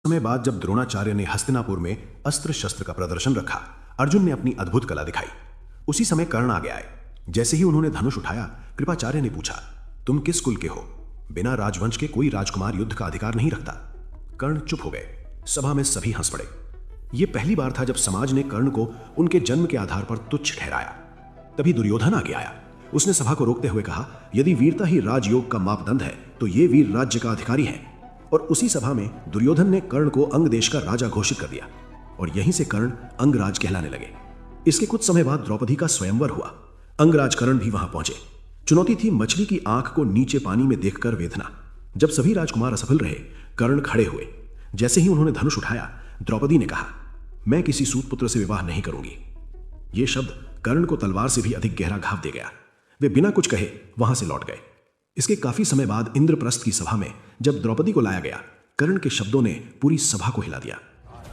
समय बाद जब द्रोणाचार्य ने हस्तिनापुर में अस्त्र शस्त्र का प्रदर्शन रखा, अर्जुन ने अपनी अद्भुत कला दिखाई। उसी समय कर्ण आगे आए। जैसे ही उन्होंने धनुष उठाया, कृपाचार्य ने पूछा, तुम किस कुल के हो? बिना राजवंश के कोई राजकुमार युद्ध का अधिकार नहीं रखता। कर्ण चुप हो गए। सभा में सभी हंस पड़े। यह पहली बार था जब समाज ने कर्ण को उनके जन्म के आधार पर तुच्छ ठहराया। तभी दुर्योधन आगे आया। उसने सभा को रोकते हुए कहा, यदि वीरता ही राजयोग का मापदंड है तो ये वीर राज्य का अधिकारी है। और उसी सभा में दुर्योधन ने कर्ण को अंग देश का राजा घोषित कर दिया और यहीं से कर्ण अंगराज कहलाने लगे। इसके कुछ समय बाद द्रौपदी का स्वयंवर हुआ। अंगराज कर्ण भी वहां पहुंचे। चुनौती थी मछली की आंख को नीचे पानी में देखकर वेदना। जब सभी राजकुमार असफल रहे, कर्ण खड़े हुए। जैसे ही उन्होंने धनुष उठाया, द्रौपदी ने कहा, मैं किसी सूत पुत्र से विवाह नहीं करूंगी। यह शब्द कर्ण को तलवार से भी अधिक गहरा घाव दे गया। वे बिना कुछ कहे वहां से लौट गए। इसके काफी समय बाद इंद्रप्रस्थ की सभा में जब द्रौपदी को लाया गया, कर्ण के शब्दों ने पूरी सभा को हिला दिया।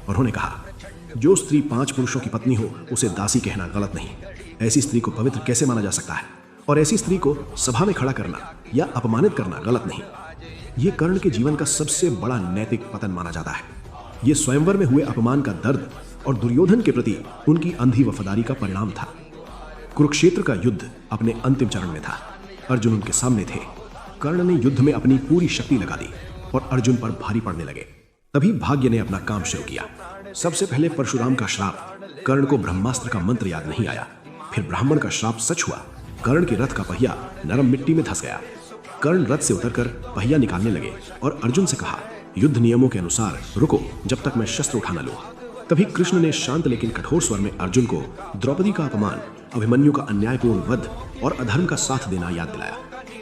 उन्होंने कहा, जो स्त्री 5 पुरुषों की पत्नी हो उसे दासी कहना गलत नहीं। ऐसी स्त्री को पवित्र कैसे माना जा सकता है? और ऐसी स्त्री को सभा में खड़ा करना या अपमानित करना गलत नहीं। यह कर्ण के जीवन का सबसे बड़ा नैतिक पतन माना जाता है। यह स्वयंवर में हुए अपमान का दर्द और दुर्योधन के प्रति उनकी अंधी वफादारी का परिणाम था। कुरुक्षेत्र का युद्ध अपने अंतिम चरण में था। अर्जुन उनके सामने थे। कर्ण ने युद्ध में अपनी पूरी शक्ति लगा दी और अर्जुन पर भारी पड़ने लगे। तभी भाग्य ने अपना काम शुरू किया। सबसे पहले परशुराम का श्राप। कर्ण को ब्रह्मास्त्र का मंत्र याद नहीं आया। फिर ब्राह्मण का श्राप सच हुआ। कर्ण के रथ का पहिया नरम मिट्टी में धंस गया। कर्ण रथ से उतरकर पहिया निकालने लगे और अर्जुन से कहा, युद्ध नियमों के अनुसार रुको जब तक मैं शस्त्र उठा न लूं। तभी कृष्ण ने शांत लेकिन कठोर स्वर में अर्जुन को द्रौपदी का अपमान, अभिमन्यु का अन्यायपूर्ण वध और अधर्म का साथ देना याद दिलाया।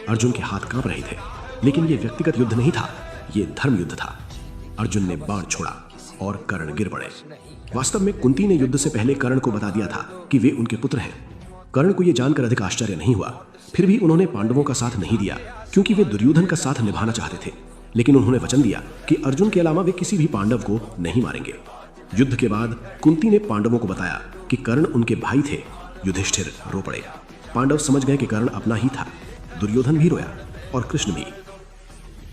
अर्जुन के हाथ कांप रहे थे, लेकिन यह व्यक्तिगत युद्ध नहीं था, यह धर्म युद्ध था। अर्जुन ने बाण छोड़ा और कर्ण गिर पड़े। वास्तव में कुंती ने युद्ध से पहले कर्ण को बता दिया था कि वे उनके पुत्र हैं। कर्ण को यह जानकर अधिक आश्चर्य नहीं हुआ। फिर भी उन्होंने पांडवों का साथ नहीं दिया, क्योंकि वे दुर्योधन का साथ निभाना चाहते थे। लेकिन उन्होंने वचन दिया कि अर्जुन के अलावा वे किसी भी पांडव को नहीं मारेंगे। युद्ध के बाद कुंती ने पांडवों को बताया कि कर्ण उनके भाई थे। युधिष्ठिर रो पड़े। पांडव समझ गए कि कर्ण अपना ही था। दुर्योधन भी रोया और कृष्ण भी।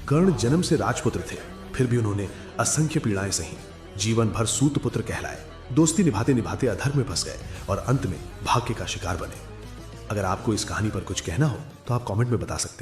कर्ण जन्म से राजपुत्र थे, फिर भी उन्होंने असंख्य पीड़ाएं सही। जीवन भर सूत पुत्र कहलाए। दोस्ती निभाते निभाते अधर्म में फंस गए और अंत में भाग्य का शिकार बने। अगर आपको इस कहानी पर कुछ कहना हो तो आप कमेंट में बता सकते हैं।